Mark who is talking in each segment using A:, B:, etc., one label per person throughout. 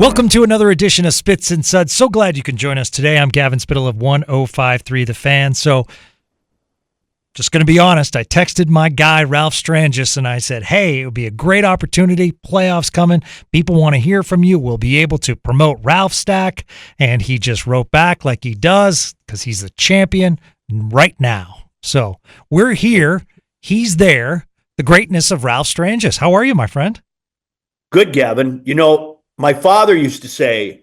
A: Welcome to another edition of Spits and Suds. So glad you can join us today. I'm Gavin Spittle of 105.3 The Fan. So, just going to be honest, I texted my guy, Ralph Strangis, and I said, hey, it would be a great opportunity. Playoffs coming. People want to hear from you. We'll be able to promote Ralph Stack. And he just wrote back like he does because he's the champion right now. So, we're here. He's there. The greatness of Ralph Strangis. How are you, my friend?
B: Good, Gavin. You know, my father used to say,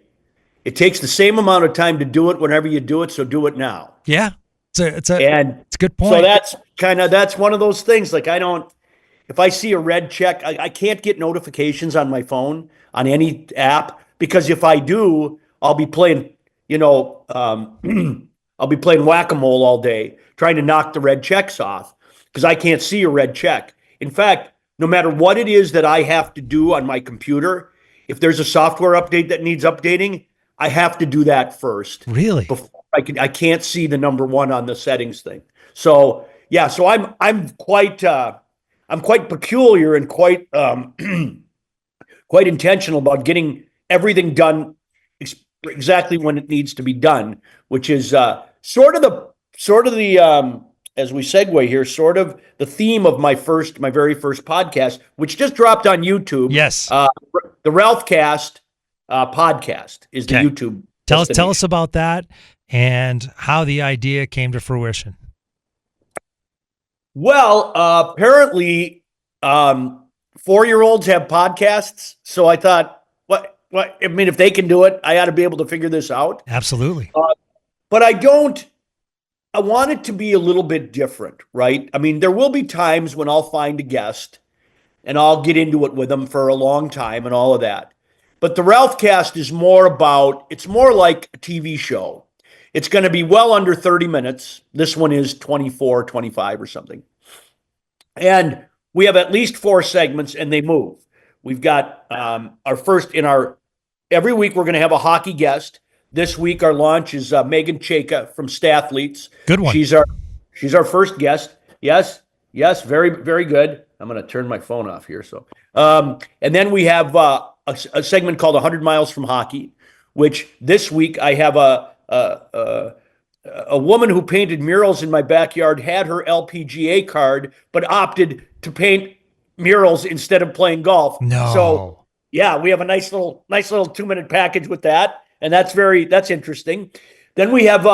B: it takes the same amount of time to do it whenever you do it, so do it now.
A: Yeah, it's a good point.
B: So that's one of those things. Like if I see a red check, I can't get notifications on my phone on any app, because if I do, I'll be playing, I'll be playing whack-a-mole all day, trying to knock the red checks off because I can't see a red check. In fact, no matter what it is that I have to do on my computer, if there's a software update that needs updating, I have to do that first.
A: Really?
B: Before I can't see the number one on the settings thing. So yeah, so I'm quite peculiar and quite intentional about getting everything done exactly when it needs to be done, which is sort of the as we segue here, sort of the theme of my very first podcast, which just dropped on YouTube.
A: Yes.
B: The Ralph Cast podcast is the YouTube.
A: Tell us about that and how the idea came to fruition.
B: Well, apparently, 4-year-olds have podcasts. So I thought, I mean, if they can do it, I ought to be able to figure this out.
A: Absolutely.
B: But I want it to be a little bit different, right? I mean, there will be times when I'll find a guest and I'll get into it with them for a long time and all of that. But the Ralph Cast is more like a TV show. It's going to be well under 30 minutes. This one is 24, 25 or something. And we have at least 4 segments and they move. We've got every week we're going to have a hockey guest. This week, our launch is Megan Chayka from Stathletes.
A: Good one.
B: She's our first guest. Yes, very, very good. I'm going to turn my phone off here. So, and then we have a segment called 100 Miles from Hockey, which this week I have a woman who painted murals in my backyard, had her LPGA card, but opted to paint murals instead of playing golf.
A: No.
B: So, yeah, we have a nice little 2-minute package with that. And that's interesting. Then we have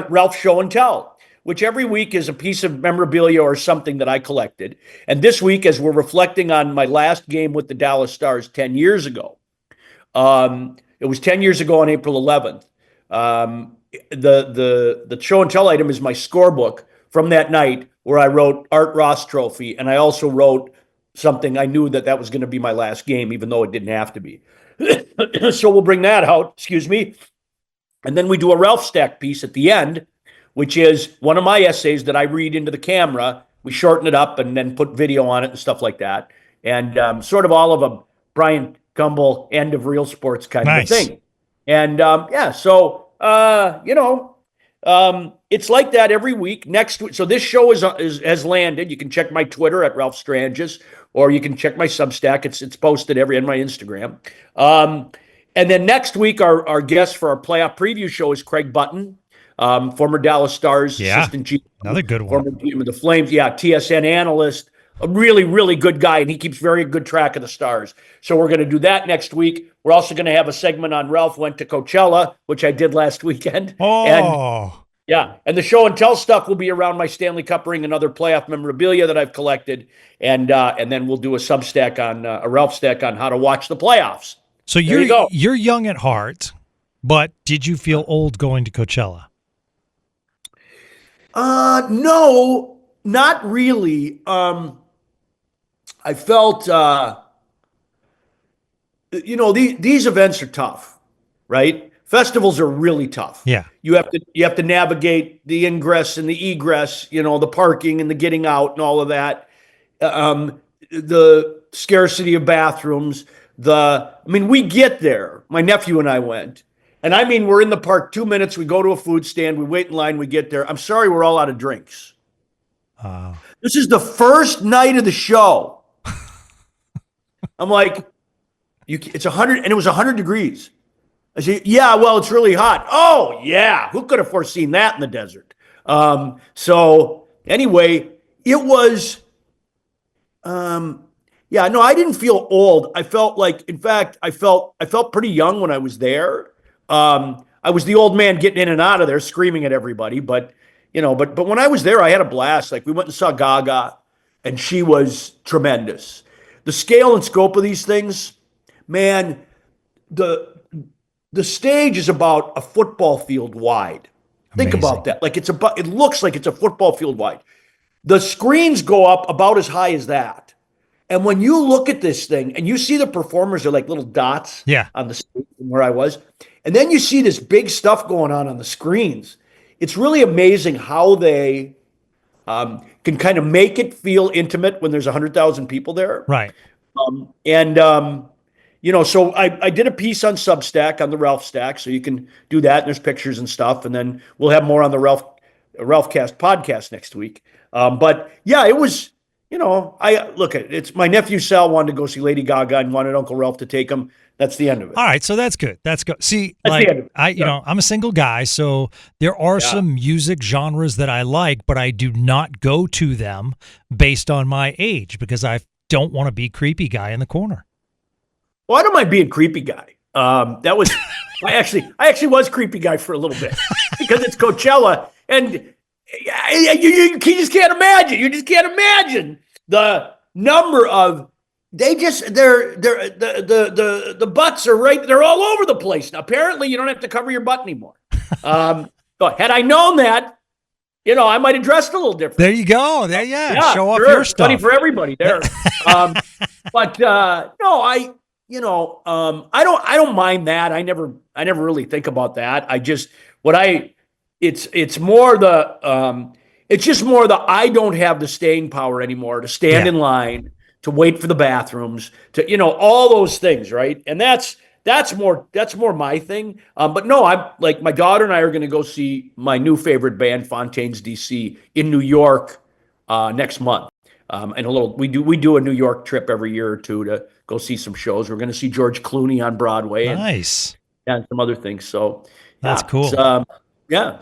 B: Ralph's Show and Tell, which every week is a piece of memorabilia or something that I collected. And this week, as we're reflecting on my last game with the Dallas Stars 10 years ago, it was 10 years ago on April 11th. The Show and Tell item is my scorebook from that night where I wrote Art Ross Trophy. And I also wrote something. I knew that was going to be my last game, even though it didn't have to be. So we'll bring that out, and then we do a Ralph Stack piece at the end, which is one of my essays that I read into the camera. We shorten it up and then put video on it and stuff like that, and sort of all of a Brian Gumbel end of Real Sports kind of thing. And it's like that every week. Next week, so this show has landed. You can check my Twitter at Ralph Strangis, or you can check my Substack. It's posted on my Instagram. And then next week, our guest for our playoff preview show is Craig Button, former Dallas Stars assistant GM.
A: Another good one.
B: Former GM of the Flames. Yeah, TSN analyst. A really, really good guy, and he keeps very good track of the Stars. So we're going to do that next week. We're also going to have a segment on Ralph went to Coachella, which I did last weekend.
A: Oh.
B: And the show and tell stuff will be around my Stanley Cup ring and other playoff memorabilia that I've collected, and then we'll do a Substack on a Ralph Stack on how to watch the playoffs.
A: So you're young at heart, but did you feel old going to Coachella?
B: No, not really. I felt these events are tough, right? Festivals are really tough.
A: Yeah.
B: You have to navigate the ingress and the egress, the parking and the getting out and all of that. The scarcity of bathrooms, we get there. My nephew and I went. And we're in the park 2 minutes, we go to a food stand, we wait in line, we get there. I'm sorry, we're all out of drinks. This is the first night of the show. I'm like, It's 100, and it was 100 degrees. I said, yeah, well, it's really hot. Oh, yeah. Who could have foreseen that in the desert? So anyway, it was, yeah, no, I didn't feel old. I felt like, in fact, I felt pretty young when I was there. I was the old man getting in and out of there, screaming at everybody. But but when I was there, I had a blast. Like we went and saw Gaga, and she was tremendous. The scale and scope of these things, man, the stage is about a football field wide. Think
A: Amazing.
B: about that. Like it looks like it's a football field wide. The screens go up about as high as that. And when you look at this thing and you see the performers are like little dots on the stage where I was, and then you see this big stuff going on the screens, it's really amazing how they can kind of make it feel intimate when there's 100,000 people there.
A: Right.
B: So I did a piece on Substack on the Ralph Stack, so you can do that. And there's pictures and stuff, and then we'll have more on the Ralphcast podcast next week. But yeah, it was. I look at it's my nephew Sal wanted to go see Lady Gaga and wanted Uncle Ralph to take him. That's the end of it.
A: All right, so that's good. That's good. See,
B: that's
A: like I'm a single guy, so there are some music genres that I like, but I do not go to them based on my age because I don't want to be creepy guy in the corner.
B: Well, I don't mind being creepy guy. That was I actually was creepy guy for a little bit because it's Coachella and you just can't imagine. You just can't imagine the number of the butts are right. They're all over the place. Now, apparently, you don't have to cover your butt anymore. But had I known that, I might have dressed a little different.
A: There you go. Yeah, show off your stuff.
B: Funny for everybody there. But no, I don't mind that. I never really think about that. It's more the I don't have the staying power anymore to stand in line, to wait for the bathrooms, to all those things, right? And that's more my thing. But no, I'm like my daughter and I are going to go see my new favorite band, Fontaines DC, in New York next month. And we do a New York trip every year or two to go see some shows. We're going to see George Clooney on Broadway.
A: Nice.
B: And some other things. So
A: that's cool.
B: Yeah.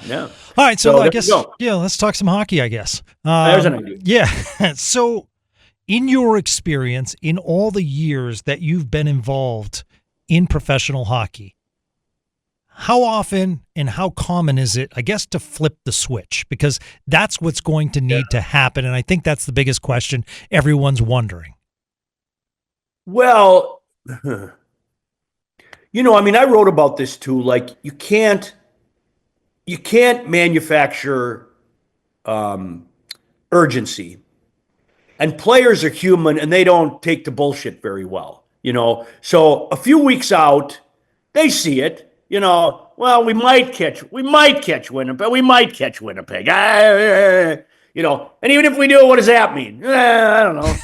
A: All right, so I guess let's talk some hockey, I guess.
B: There's an idea.
A: Yeah. So in your experience, in all the years that you've been involved in professional hockey, how often and how common is it, I guess, to flip the switch? Because that's what's going to need to happen, and I think that's the biggest question everyone's
B: wondering. Well, I wrote about this too. Like, you can't manufacture urgency. And players are human, and they don't take to bullshit very well, So a few weeks out, they see it, well, we might catch Winnipeg, we might catch Winnipeg, and even if we do, what does that mean? I don't know.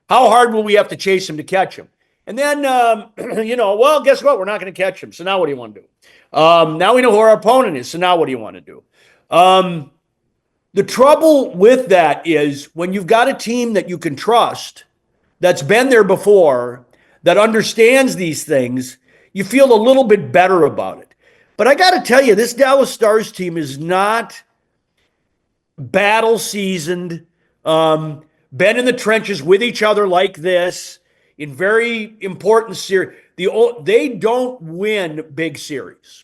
B: How hard will we have to chase him to catch him? And then, well, guess what? We're not going to catch him. So now what do you want to do? Now we know who our opponent is. So now what do you want to do? The trouble with that is when you've got a team that you can trust, that's been there before, that understands these things, you feel a little bit better about it. But I got to tell you, this Dallas Stars team is not battle seasoned, been in the trenches with each other like this in very important series. They don't win big series.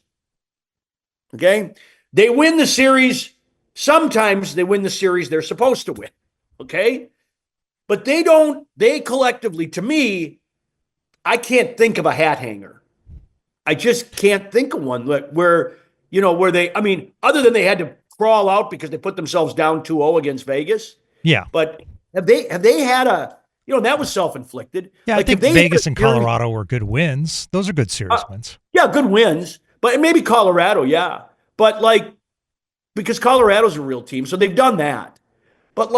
B: Okay? They win the series. Sometimes they win the series they're supposed to win. Okay? But they collectively, to me, I can't think of a hat hanger. I just can't think of one where they, other than they had to crawl out because they put themselves down 2-0 against Vegas.
A: Yeah.
B: But have they had that was self-inflicted.
A: Yeah, I think Vegas and Colorado were good wins. Those are good series wins.
B: Yeah, good wins. But maybe Colorado, yeah. But because Colorado's a real team, so they've done that. But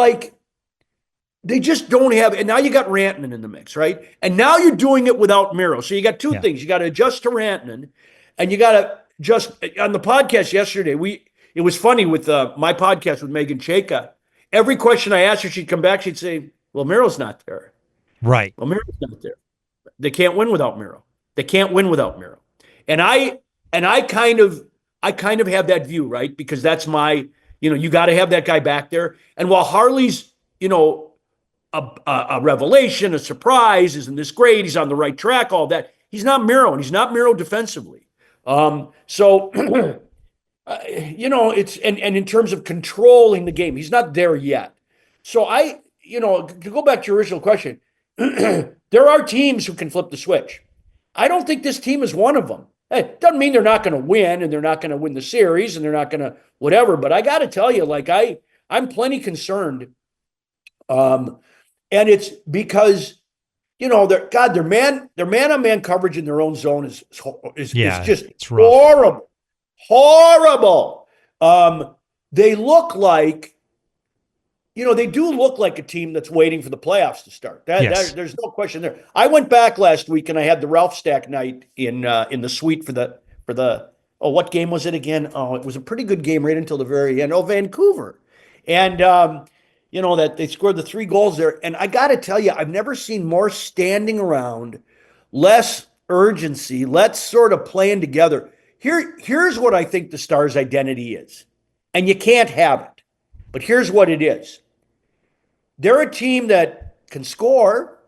B: they just don't have, and now you got Rantanen in the mix, right? And now you're doing it without Miro. So you got two things. You got to adjust to Rantanen, and you got to just, on the podcast yesterday, it was funny with my podcast with Megan Chayka. Every question I asked her, she'd come back, she'd say, well, Miro's not there.
A: Right.
B: Well, Miro's not there. They can't win without Miro. They can't win without Miro. And I kind of have that view, right? Because that's my, you got to have that guy back there. And while Harley's, a revelation, a surprise, isn't this great? He's on the right track, all that. He's not Miro, and he's not Miro defensively. So it's and in terms of controlling the game, he's not there yet. So to go back to your original question, there are teams who can flip the switch. I don't think this team is one of them. It doesn't mean they're not going to win, and they're not going to win the series, and they're not going to whatever. But I got to tell you, I'm plenty concerned. And it's because, their man-on-man coverage in their own zone is just horrible. Horrible. They look like, they do look like a team that's waiting for the playoffs to start. There's no question there. I went back last week and I had the Ralph Stack night in the suite for the what game was it again? Oh, it was a pretty good game right until the very end. Oh, Vancouver. And that they scored the 3 goals there. And I got to tell you, I've never seen more standing around, less urgency, less sort of playing together. Here's what I think the Stars' identity is. And you can't have it. But here's what it is. They're a team that can score,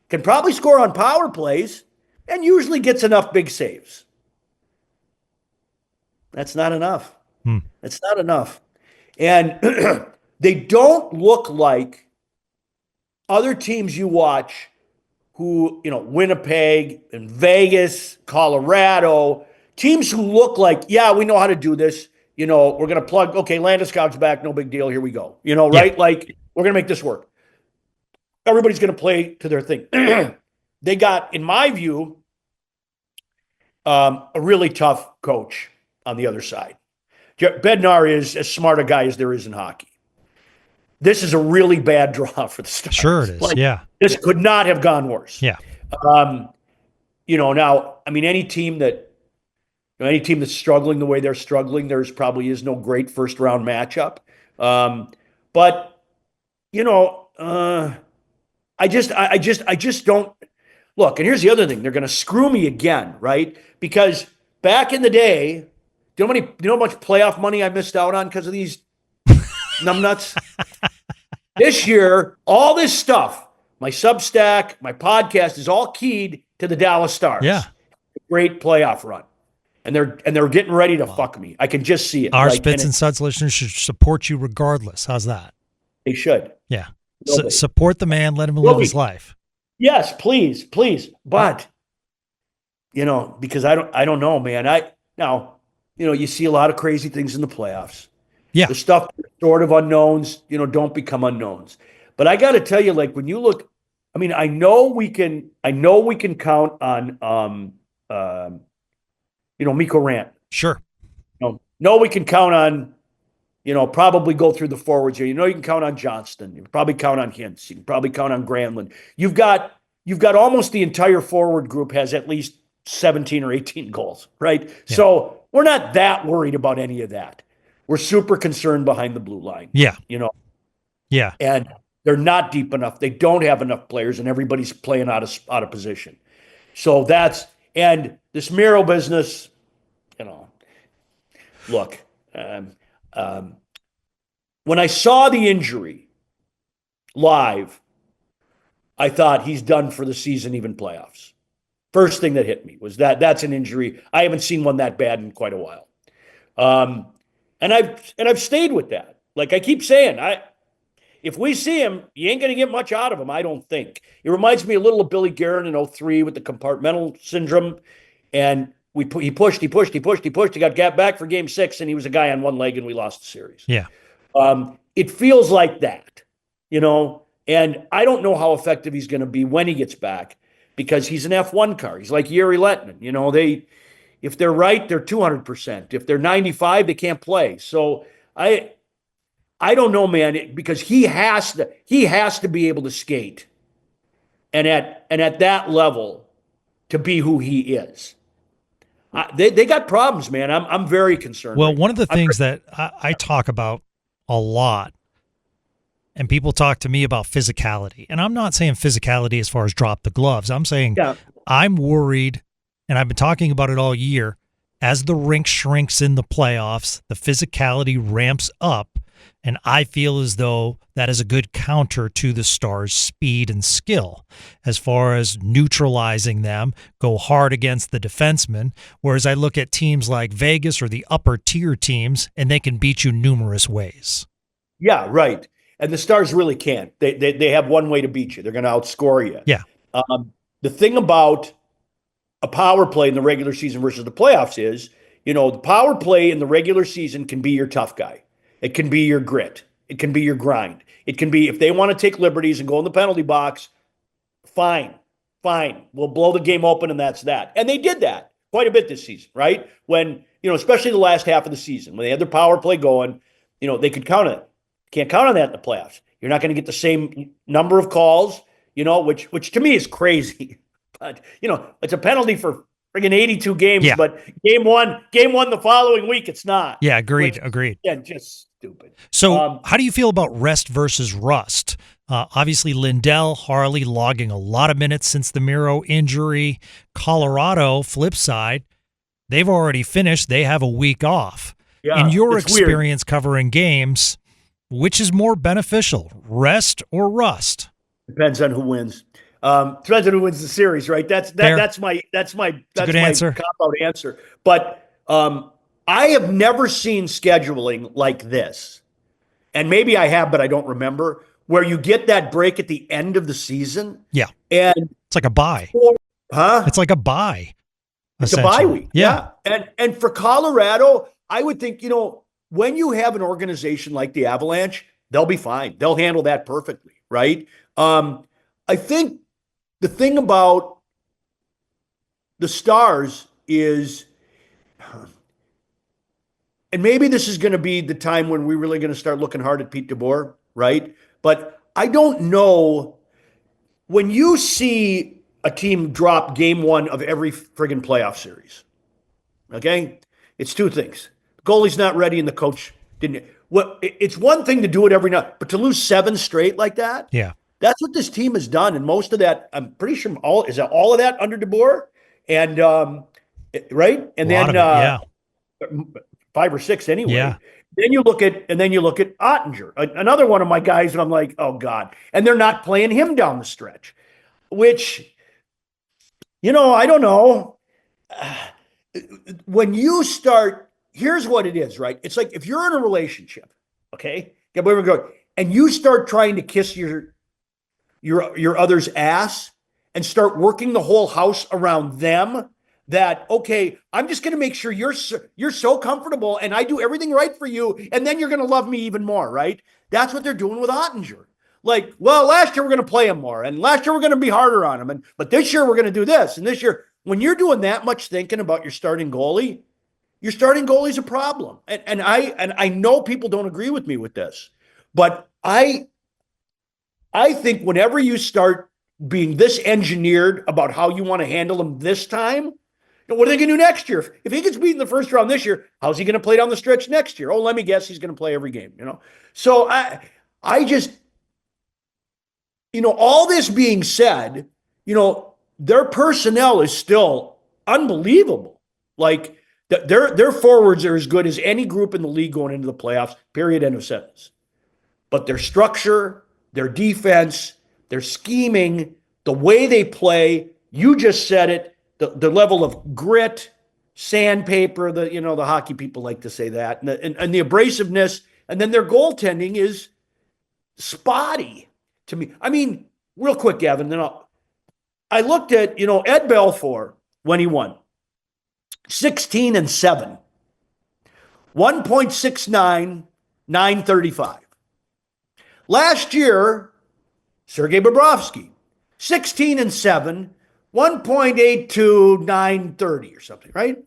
B: can probably score on power plays, and usually gets enough big saves. That's not enough. That's not enough. And they don't look like other teams you watch who, Winnipeg and Vegas, Colorado, teams who look like, yeah, we know how to do this. We're going to plug, okay, Landeskog's back, no big deal, here we go. Right? Yeah. Like, we're going to make this work. Everybody's going to play to their thing. They got, in my view, a really tough coach on the other side. Bednar is as smart a guy as there is in hockey. This is a really bad draw for the Stars.
A: Sure it is, yeah.
B: This could not have gone worse.
A: Yeah.
B: Now, any team that's struggling the way they're struggling, there's probably is no great first round matchup. But I just don't look. And here's the other thing: they're going to screw me again, right? Because back in the day, do you know how much playoff money I missed out on because of these numbnuts? This year, all this stuff, my Substack, my podcast, is all keyed to the Dallas Stars.
A: Yeah,
B: great playoff run. And they're getting ready to fuck me. I can just see it.
A: Our Spits and Suds listeners should support you regardless. How's that?
B: They should.
A: Yeah. Support the man. Let him live his life.
B: Yes, please. But, because I don't know, man. You see a lot of crazy things in the playoffs.
A: Yeah.
B: The stuff sort of unknowns, don't become unknowns. But I got to tell you, when you look, I know we can count on, Mikko Rant.
A: Sure.
B: No, we can count on, probably go through the forwards here. You can count on Johnston. You can probably count on Hintz. You can probably count on Granlund. You've got almost the entire forward group has at least 17 or 18 goals, right? Yeah. So we're not that worried about any of that. We're super concerned behind the blue line.
A: Yeah.
B: Yeah. And they're not deep enough. They don't have enough players, and everybody's playing out of position. So and this Miro business, look, when I saw the injury live, I thought he's done for the season, even playoffs. First thing that hit me was that's an injury. I haven't seen one that bad in quite a while. And I've stayed with that. Like I keep saying, if we see him, you ain't going to get much out of him, I don't think. It reminds me a little of Billy Guerin in 2003 with the compartmental syndrome. And he pushed. He got back for game 6, and he was a guy on one leg, and we lost the series.
A: Yeah.
B: It feels like that, and I don't know how effective he's going to be when he gets back because he's an F1 car. He's like Yuri Lettman. If they're right, they're 200%. If they're 95, they can't play. So I don't know, man, because he has to be able to skate and at that level to be who he is. They got problems, man. I'm very concerned.
A: Well, one of the things that I talk about a lot and people talk to me about physicality. And I'm not saying physicality as far as drop the gloves. I'm saying I'm worried, and I've been talking about it all year, as the rink shrinks in the playoffs, the physicality ramps up, and I feel as though that is a good counter to the Stars' speed and skill as far as neutralizing them, go hard against the defensemen, whereas I look at teams like Vegas or the upper tier teams, and they can beat you numerous ways.
B: Yeah, right. And the Stars really can't. They have one way to beat you. They're going to outscore you.
A: Yeah.
B: The thing about a power play in the regular season versus the playoffs is, the power play in the regular season can be your tough guy. It can be your grit. It can be your grind. It can be, if they want to take liberties and go in the penalty box, fine. We'll blow the game open and that's that. And they did that quite a bit this season, right? When, especially the last half of the season, when they had their power play going, they could count on it. Can't count on that in the playoffs. You're not going to get the same number of calls, which to me is crazy. But, it's a penalty for friggin' 82 games, but game one the following week, it's not.
A: Yeah, agreed.
B: Yeah, just stupid.
A: So how do you feel about rest versus rust? Obviously, Lindell, Harley logging a lot of minutes since the Miro injury. Colorado, flip side, they've already finished. They have a week off.
B: Yeah,
A: in your experience covering games, which is more beneficial, rest or rust?
B: Depends on who wins. Depends on who wins the series, right? That's my cop-out answer. But I have never seen scheduling like this, and maybe I have, but I don't remember, where you get that break at the end of the season.
A: Yeah,
B: and
A: it's like a bye. It's like a bye.
B: It's a bye week. Yeah. And for Colorado, I would think, when you have an organization like the Avalanche, they'll be fine. They'll handle that perfectly, right? I think the thing about the Stars is, and maybe this is going to be the time when we're really going to start looking hard at Pete DeBoer, right? But I don't know, when you see a team drop game one of every friggin' playoff series, okay? It's two things. The goalie's not ready and the coach didn't. Well, it's one thing to do it every night, but to lose 7 straight like that, that's what this team has done. And most of that, I'm pretty sure all of that under DeBoer, and right, and then 5 or 6 anyway.
A: Yeah.
B: Then you look at Oettinger, another one of my guys, and I'm like, oh God, and they're not playing him down the stretch, which, I don't know. When you start, here's what it is, right? It's like if you're in a relationship, okay, and you start trying to kiss your other's ass and start working the whole house around them, that, okay, I'm just going to make sure you're so comfortable and I do everything right for you, and then you're going to love me even more, right? That's what they're doing with Oettinger. Like, well, last year we're going to play him more, and last year we're going to be harder on him, but this year we're going to do this, and this year, when you're doing that much thinking about your starting goalie's a problem. And I know people don't agree with me with this, but I think whenever you start being this engineered about how you want to handle them this time, what are they going to do next year? If he gets beat in the first round this year, how's he going to play down the stretch next year? Oh, let me guess, he's going to play every game, So I just, all this being said, their personnel is still unbelievable. Like, their forwards are as good as any group in the league going into the playoffs, period, end of sentence. But their structure, their defense, their scheming, the way they play, you just said it, the level of grit, sandpaper, the hockey people like to say that, and the abrasiveness, and then their goaltending is spotty to me. I mean, real quick, Gavin, then I looked at, Ed Belfour when he won. 16-7, 1.69, 935. Last year, Sergei Bobrovsky, 16-7, 1.82, 930 or something, right?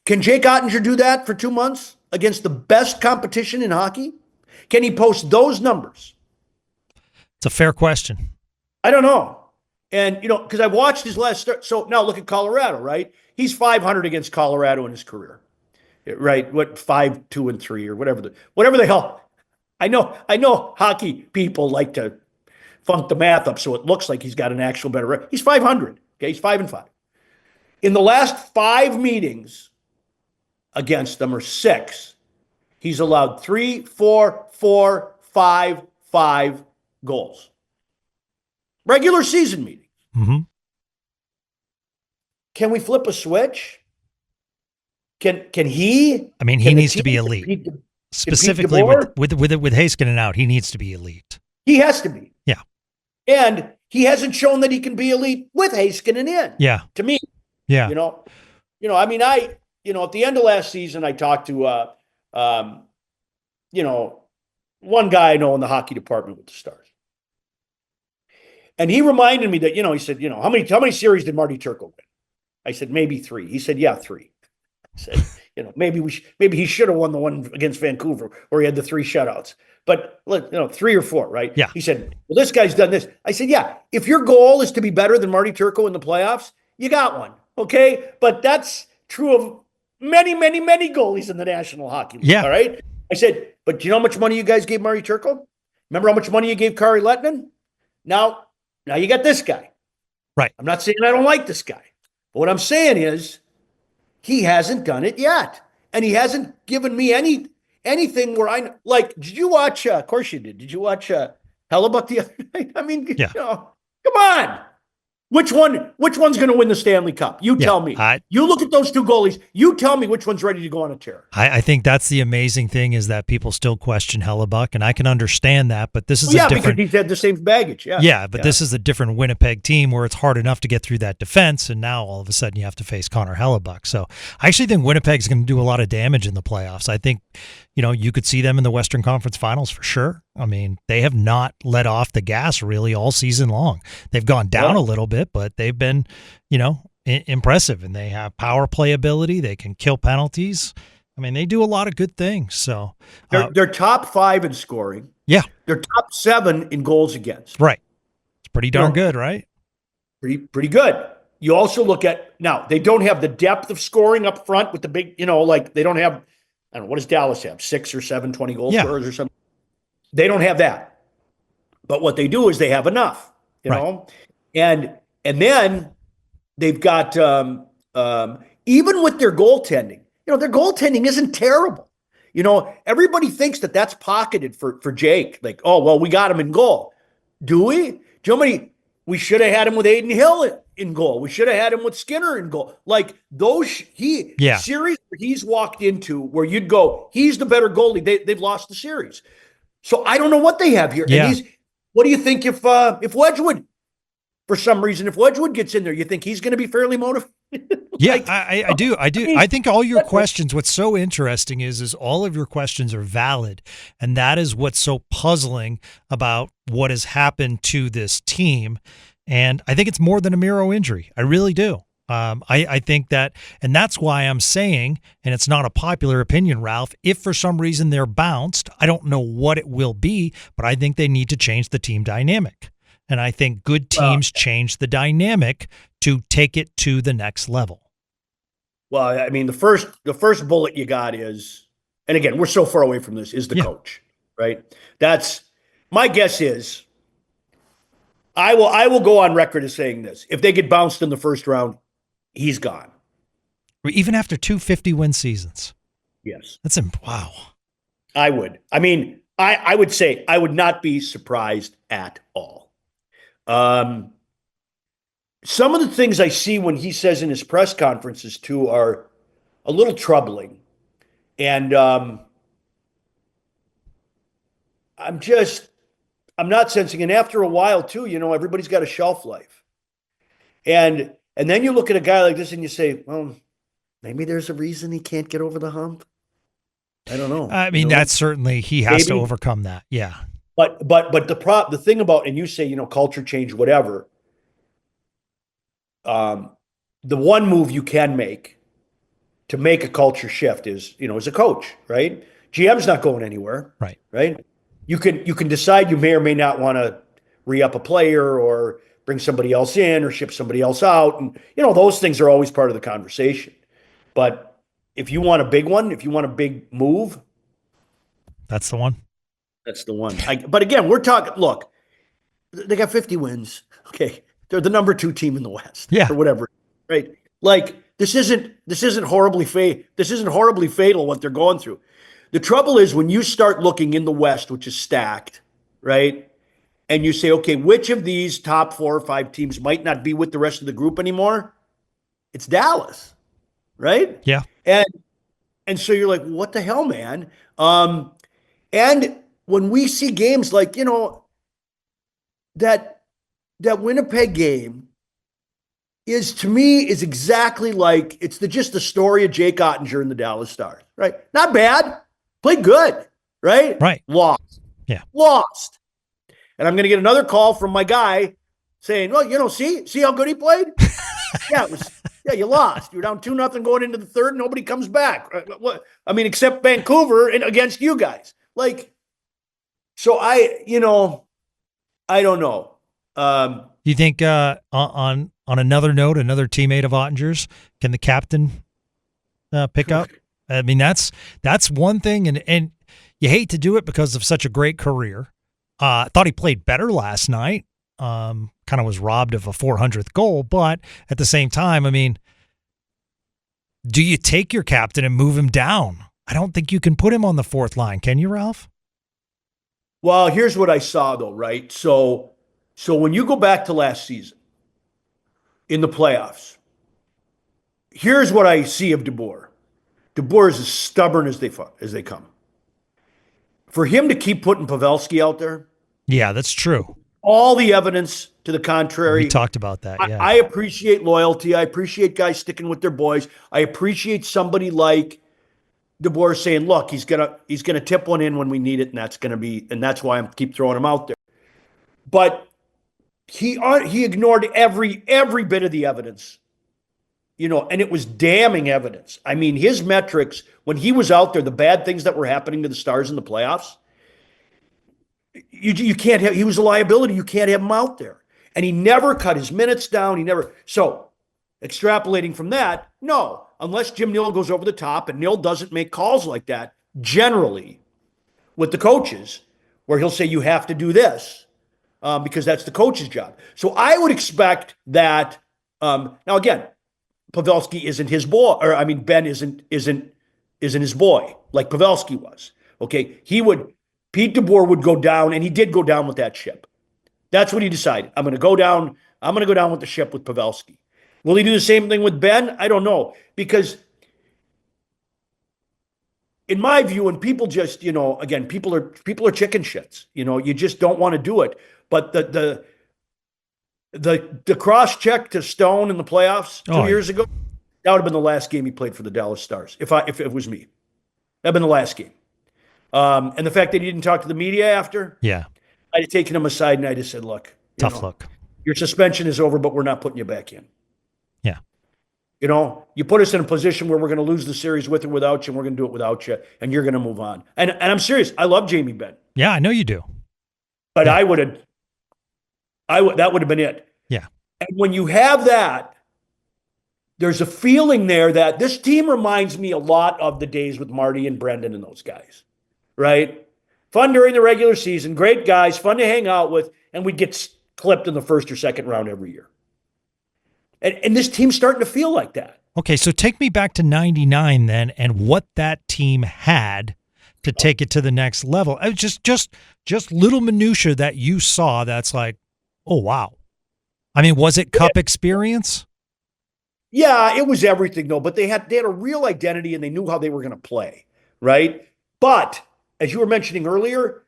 B: Can Jake Oettinger do that for 2 months against the best competition in hockey? Can he post those numbers?
A: It's a fair question.
B: I don't know. And, because I watched his last start. So now look at Colorado, right? He's 500 against Colorado in his career, right? What, 5-2-3 or whatever the hell. I know hockey people like to funk the math up so it looks like he's got an actual better record. He's 500. Okay, he's 5-5. In the last 5 meetings against them, or six, he's allowed 3, 4, 4, 5, 5 goals. Regular season meetings.
A: Mm-hmm.
B: Can we flip a switch? Can he?
A: I mean, he needs to be elite. Specifically with Heiskanen out, he needs to be elite.
B: He has to be.
A: Yeah.
B: And he hasn't shown that he can be elite with Heiskanen in.
A: Yeah.
B: To me.
A: Yeah.
B: I mean, at the end of last season, I talked to, one guy I know in the hockey department with the Stars. And he reminded me that, he said, how many series did Marty Turco win? I said, maybe 3. He said, yeah, 3. I said, maybe he should have won the one against Vancouver where he had the 3 shutouts. But 3 or 4, right?
A: Yeah.
B: He said, well, this guy's done this. I said, yeah, if your goal is to be better than Marty Turco in the playoffs, you got one. Okay. But that's true of many, many, many goalies in the National Hockey League.
A: Yeah.
B: All right. I said, but do you know how much money you guys gave Marty Turco? Remember how much money you gave Kari Lettinen? Now you got this guy.
A: Right.
B: I'm not saying I don't like this guy. But what I'm saying is he hasn't done it yet. And he hasn't given me anything where did you watch, of course you did. Did you watch Hellebuck the other night? I mean, come on. Which one's going to win the Stanley Cup? You tell me. You look at those 2 goalies. You tell me which one's ready to go on a tear.
A: I think that's the amazing thing is that people still question Hellebuck, and I can understand that. But this is a different.
B: Because he's had the same baggage. Yeah.
A: Yeah, but this is a different Winnipeg team where it's hard enough to get through that defense, and now all of a sudden you have to face Connor Hellebuck. So I actually think Winnipeg's going to do a lot of damage in the playoffs. I think you could see them in the Western Conference Finals for sure. I mean, they have not let off the gas really all season long. They've gone down a little bit, but they've been, impressive, and they have power play ability. They can kill penalties. I mean, they do a lot of good things. So
B: they're top 5 in scoring.
A: Yeah.
B: They're top 7 in goals against.
A: Right. It's pretty darn good, right?
B: Pretty good. You also look at, now, they don't have the depth of scoring up front with the big, they don't have, I don't know, what does Dallas have? 6 or 7 20-goal scorers or something? They don't have that. But what they do is they have enough, know? And then they've got, even with their goaltending, their goaltending isn't terrible. Everybody thinks that that's pocketed for Jake. Like, oh, well, we got him in goal. Do we? Do you know how many? We should have had him with Aiden Hill in goal. We should have had him with Skinner in goal. Like those, series where he's walked into where you'd go, he's the better goalie. They've lost the series. So I don't know what they have here.
A: Yeah.
B: And what do you think if Wedgwood, for some reason, if Wedgwood gets in there, you think he's going to be fairly motivated?
A: I do. I think all your questions, what's so interesting is all of your questions are valid. And that is what's so puzzling about what has happened to this team. And I think it's more than a Miro injury. I really do. I think that, and that's why I'm saying, and it's not a popular opinion, Ralph, if for some reason they're bounced, I don't know what it will be, but I think they need to change the team dynamic. And I think good teams change the dynamic to take it to the next level.
B: Well, I mean, the first bullet you got is, and again, we're so far away from this, is the coach, right? That's my guess is, I will go on record as saying this. If they get bounced in the first round, he's gone.
A: Even after 2 50-win seasons.
B: Yes.
A: That's wow.
B: I would. I mean, I would say I would not be surprised at all. Some of the things I see when he says in his press conferences too are a little troubling. And I'm not sensing, and after a while too, everybody's got a shelf life. And then you look at a guy like this and you say, well, maybe there's a reason he can't get over the hump. I don't know.
A: I mean, that's certainly, he has to overcome that. Yeah.
B: But the thing about, and you say, culture change, whatever. The one move you can make to make a culture shift is, as a coach, right? GM's not going anywhere.
A: Right.
B: Right. You can decide you may or may not want to re-up a player or bring somebody else in or ship somebody else out. And, those things are always part of the conversation. But if you want a big one, if you want a big move,
A: that's the one.
B: That's the one. But again, we're talking, look, they got 50 wins. Okay. They're the number 2 team in the West.
A: Yeah.
B: Or whatever. Right. Like this isn't horribly fatal what they're going through. The trouble is when you start looking in the West, which is stacked, right? And you say, okay, which of these top 4 or 5 teams might not be with the rest of the group anymore? It's Dallas, right?
A: Yeah.
B: And so you're like, what the hell, man? And when we see games like, that Winnipeg game is, to me, is exactly like it's just the story of Jake Oettinger and the Dallas Stars, right? Not bad, played good, right?
A: Right.
B: Lost.
A: Yeah.
B: Lost. And I'm going to get another call from my guy saying, well, see how good he played? You lost. You were down 2-0 going into the third. Nobody comes back. What? I mean, except Vancouver and against you guys. Like, so I don't know.
A: You think on another note, another teammate of Ottinger's, can the captain pick up? I mean, that's one thing, and you hate to do it because of such a great career. I thought he played better last night. Kind of was robbed of a 400th goal, but at the same time, I mean, do you take your captain and move him down? I don't think you can put him on the 4th line, can you, Ralph?
B: Well, here's what I saw, though, right? So when you go back to last season in the playoffs, here's what I see of DeBoer. DeBoer is as stubborn as they come. For him to keep putting Pavelski out there,
A: yeah, that's true.
B: All the evidence to the contrary.
A: We talked about that. Yeah.
B: I appreciate loyalty. I appreciate guys sticking with their boys. I appreciate somebody like DeBoer saying, "Look, he's gonna tip one in when we need it, and that's why I keep throwing him out there." But he ignored every bit of the evidence, and it was damning evidence. I mean, his metrics when he was out there, the bad things that were happening to the Stars in the playoffs. You can't have. He was a liability. You can't have him out there, and he never cut his minutes down. So extrapolating from that, no, unless Jim Nill goes over the top, and Nill doesn't make calls like that generally with the coaches, where he'll say you have to do this because that's the coach's job. So I would expect that. Now again, Pavelski isn't his boy, or I mean Ben isn't his boy like Pavelski was. Okay, Pete DeBoer would go down, and he did go down with that ship. That's what he decided. I'm going to go down with the ship with Pavelski. Will he do the same thing with Ben? I don't know, because in my view, and people just, again, people are chicken shits. You just don't want to do it. But the cross check to Stone in the playoffs 2 years ago, that would have been the last game he played for the Dallas Stars. If it was me, that'd been the last game. And the fact that he didn't talk to the media after,
A: yeah,
B: I'd have taken him aside and I just said, "Look,
A: tough luck.
B: Your suspension is over, but we're not putting you back in."
A: Yeah,
B: you put us in a position where we're going to lose the series with or without you, and we're going to do it without you, and you're going to move on. And I'm serious. I love Jamie Benn.
A: Yeah, I know you do.
B: But yeah. That would have been it.
A: Yeah.
B: And when you have that, there's a feeling there that this team reminds me a lot of the days with Marty and Brendan and those guys. Right? Fun during the regular season, great guys, fun to hang out with, and we'd get clipped in the 1st or 2nd round every year. And this team's starting to feel like that.
A: Okay, so take me back to 99 then, and what that team had to take it to the next level. It was just little minutia that you saw that's like, oh, wow. I mean, was it Cup experience?
B: Yeah, it was everything, though. But they had a real identity, and they knew how they were going to play, right? But as you were mentioning earlier,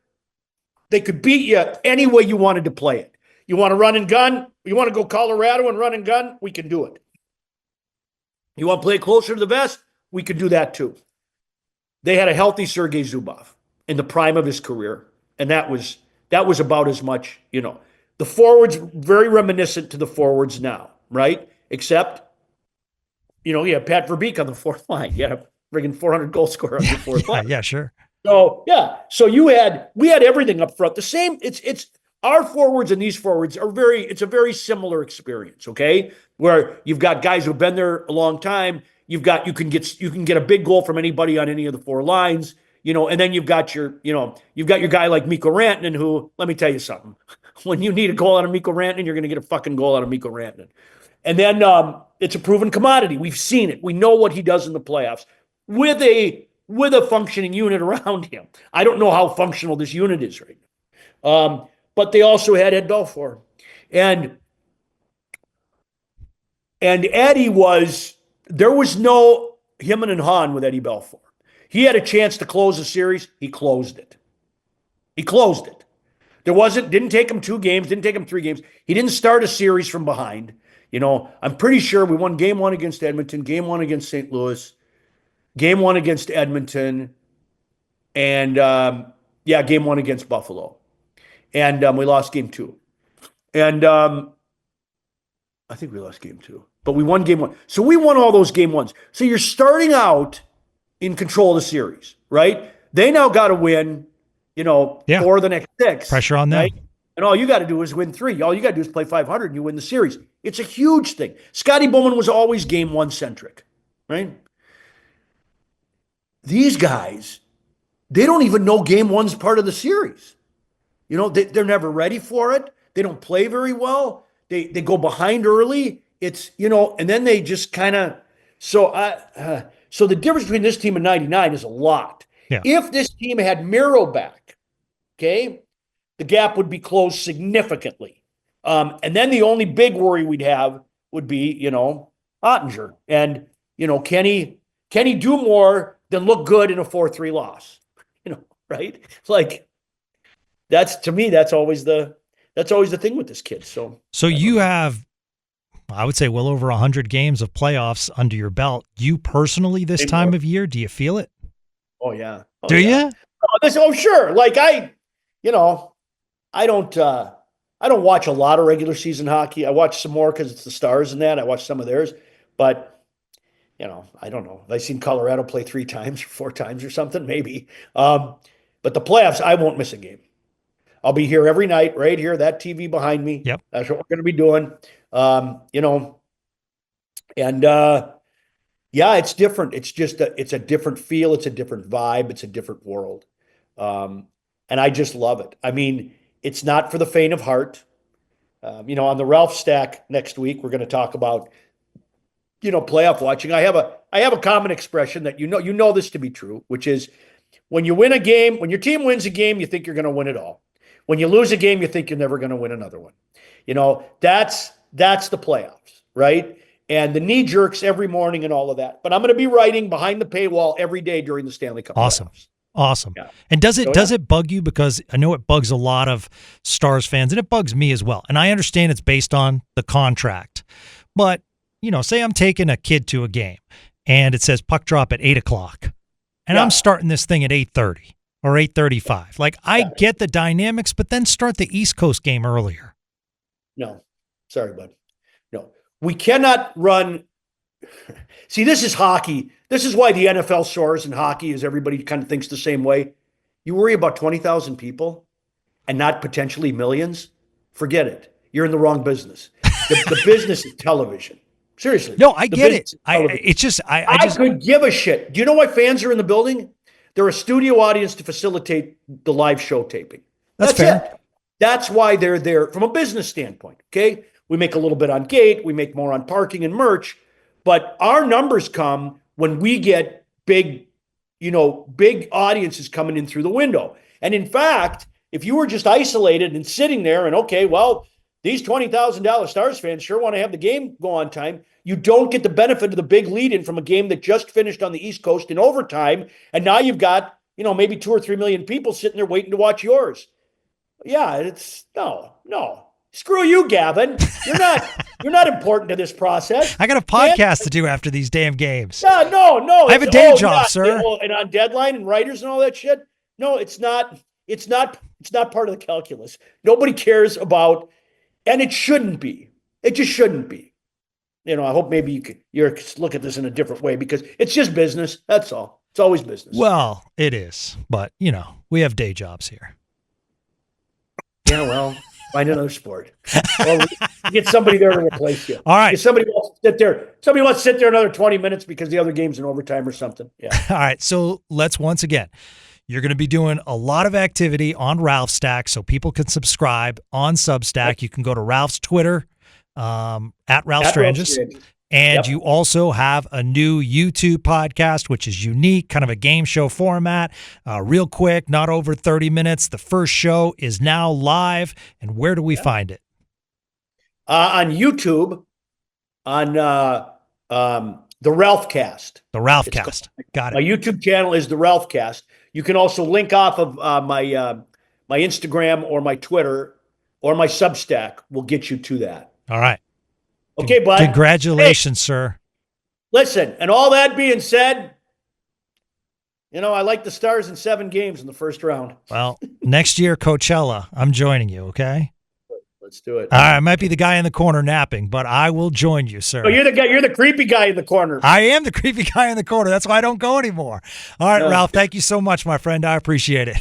B: they could beat you any way you wanted to play it. You want to run and gun? You want to go Colorado and run and gun? We can do it. You want to play closer to the vest? We could do that too. They had a healthy Sergei Zubov in the prime of his career, and that was about as much, The forwards, very reminiscent to the forwards now, right? Except, you had Pat Verbeek on the 4th line. You had a friggin' 400 goal scorer on the 4th line.
A: Yeah, sure.
B: So, yeah. So we had everything up front. The same, it's our forwards and these forwards it's a very similar experience, okay? Where you've got guys who've been there a long time. You can get a big goal from anybody on any of the 4 lines. and then you've got your guy like Mikko Rantanen, who, let me tell you something. When you need a goal out of Mikko Rantanen, you're going to get a fucking goal out of Mikko Rantanen. And then it's a proven commodity. We've seen it. We know what he does in the playoffs with a functioning unit around him. I don't know how functional this unit is right now. But they also had Ed Belfour. And Eddie there was no him and Han with Eddie Belfour. He had a chance to close the series. He closed it. Didn't take him 2 games, didn't take him 3 games. He didn't start a series from behind. I'm pretty sure we won game 1 against Edmonton, game 1 against St. Louis, game 1 against Edmonton, and game 1 against Buffalo. And we lost game 2. And I think we lost game 2, but we won game 1. So we won all those game 1s. So you're starting out in control of the series, right? They now got to win, 4 of the next 6.
A: Pressure on them. Right?
B: And all you got to do is win 3. All you got to do is play 500 and you win the series. It's a huge thing. Scotty Bowman was always game 1 centric, right? These guys, they don't even know game 1's part of the series. They're never ready for it. They don't play very well. They go behind early. It's, and then they just kind of, so the difference between this team and 99 is a lot.
A: Yeah.
B: If this team had Miro back, okay, the gap would be closed significantly. And then the only big worry we'd have would be, Oettinger. And, can he do more than look good in a 4-3 loss? Right? It's like, to me, that's always the thing with this kid. So
A: you have, I would say, well over 100 games of playoffs under your belt. You personally, this time of year, do you feel it?
B: Oh yeah.
A: Do you?
B: Sure. Like I don't watch a lot of regular season hockey. I watch some more because it's the Stars and that. I watch some of theirs, but I don't know. I've seen Colorado play 3 times or 4 times or something, maybe. But the playoffs, I won't miss a game. I'll be here every night, right here, that TV behind me.
A: Yep.
B: That's what we're going to be doing. It's different. It's just it's a different feel. It's a different vibe. It's a different world. And I just love it. I mean, it's not for the faint of heart. On the Ralph stack next week, we're going to talk about, playoff watching. I have a common expression that you know this to be true, which is when you win a game, when your team wins a game, you think you're going to win it all. When you lose a game, you think you're never going to win another one. That's the playoffs, right? And the knee jerks every morning and all of that. But I'm going to be writing behind the paywall every day during the Stanley Cup playoffs.
A: Awesome.
B: Yeah.
A: And does it bug you? Because I know it bugs a lot of Stars fans, and it bugs me as well. And I understand it's based on the contract. But, say I'm taking a kid to a game, and it says puck drop at 8 o'clock, and I'm starting this thing at 8:30 or 8:35. Like, I get the dynamics, but then start the East Coast game earlier.
B: No. Sorry, bud. No. We cannot run. See, this is hockey. This is why the NFL soars in hockey is everybody kind of thinks the same way. You worry about 20,000 people and not potentially millions? Forget it. You're in the wrong business. The business is television. Seriously.
A: No, I get it. I
B: could give a shit. Do you know why fans are in the building? They're a studio audience to facilitate the live show taping.
A: That's fair.
B: It. That's why they're there from a business standpoint. Okay. We make a little bit on gate. We make more on parking and merch. But our numbers come when we get big audiences coming in through the window. And in fact, if you were just isolated and sitting there and, okay, well, these $20,000 Stars fans sure want to have the game go on time, you don't get the benefit of the big lead-in from a game that just finished on the East Coast in overtime. And now you've got, maybe 2 or 3 million people sitting there waiting to watch yours. Yeah, it's no. Screw you, Gavin. You're not important to this process.
A: I got a podcast to do after these damn games.
B: No.
A: I have a day job, sir.
B: And on deadline and writers and all that shit. No, it's not part of the calculus. Nobody cares about, and it shouldn't be. It just shouldn't be. I hope maybe you look at this in a different way because it's just business. That's all. It's always business.
A: Well, it is, but we have day jobs here.
B: Yeah, well. Find another sport. Or get somebody there to replace you.
A: All right.
B: If somebody wants to sit there another 20 minutes because the other game's in overtime or something. Yeah.
A: All right. So let's once again, You're going to be doing a lot of activity on Ralph's Stack, so people can subscribe on Substack. You can go to Ralph's Twitter, at Ralph Strangis. And you also have a new YouTube podcast, which is unique, kind of a game show format, real quick, not over 30 minutes. The first show is now live. And where do we find it?
B: On YouTube, on the Ralph Cast.
A: The Ralph Cast. Got it.
B: My YouTube channel is the Ralph Cast. You can also link off of my Instagram or my Twitter or my Substack. Will get you to that.
A: All right.
B: Okay, bud.
A: Congratulations, sir.
B: Listen, and all that being said, I like the Stars in 7 games in the first round.
A: Well, next year, Coachella, I'm joining you, okay?
B: Let's do it.
A: All right, I might be the guy in the corner napping, but I will join you, sir.
B: Oh, you're the creepy guy in the corner.
A: I am the creepy guy in the corner. That's why I don't go anymore. All right, Ralph, thank you so much, my friend. I appreciate it.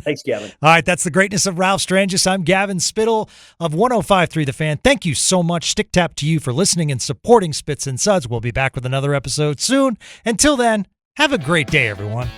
B: Thanks, Gavin.
A: All right, that's the greatness of Ralph Strangis. I'm Gavin Spittle of 105.3 The Fan. Thank you so much. Stick tap to you for listening and supporting Spits and Suds. We'll be back with another episode soon. Until then, have a great day, everyone.